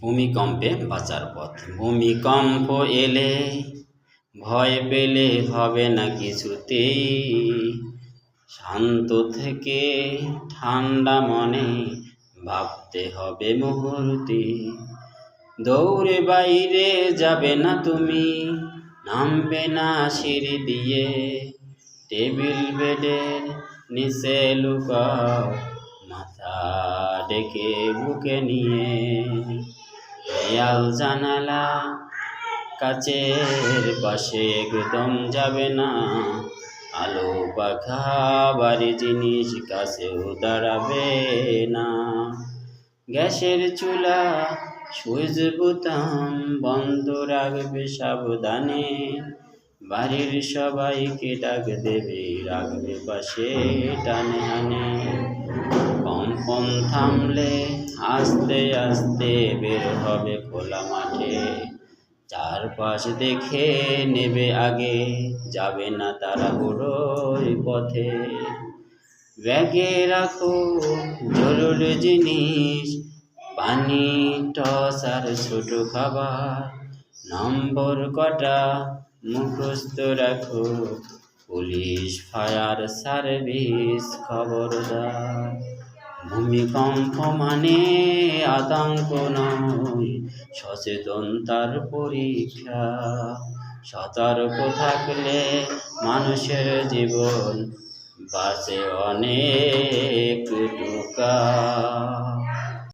ভূমিকম্পে বাঁচার পথ। ভূমিকম্প এলে ভয় পেলে হবে না কিছুতেই, শান্ত থেকে ঠান্ডা মনে ভাবতে হবে মুহূর্তে। দৌড়ে বাইরে যাবে না তুমি, নামবে না সিঁড়ি দিয়ে, টেবিল বেডের নিচে লুকাও মাথা ডেকে বুকে নিয়ে। দেয়াল জানালা কাচের পাশে একদম যাবে না, আলো পাখা বাড়ি জিনিস কাছেও দাঁড়াবে না। গ্যাসের চুলা সুইচ বোতাম বন্ধ রাখবে সাবধানে, বাড়ির সবাইকে ডাক দেবে রাখবে পাশে টানে হানে। কম্পন থামলে আস্তে আস্তে বের হবে খোলা মাঠে, চারপাশ দেখে নেবে আগে, যাবে না তাড়াহুড়োর পথে। ব্যাগে রাখো জরুরি জিনিস, পানি, টস আর ছোট খাবার, নম্বর কটা মুখস্থ রাখো, পুলিশ ফায়ার সার্ভিস খবরদার। ভূমিকম্প মানে আতঙ্ক নয়, সচেতনতার পরীক্ষা। সতর্ক থাকলে মানুষের জীবন বাঁচে অনেক টুকা।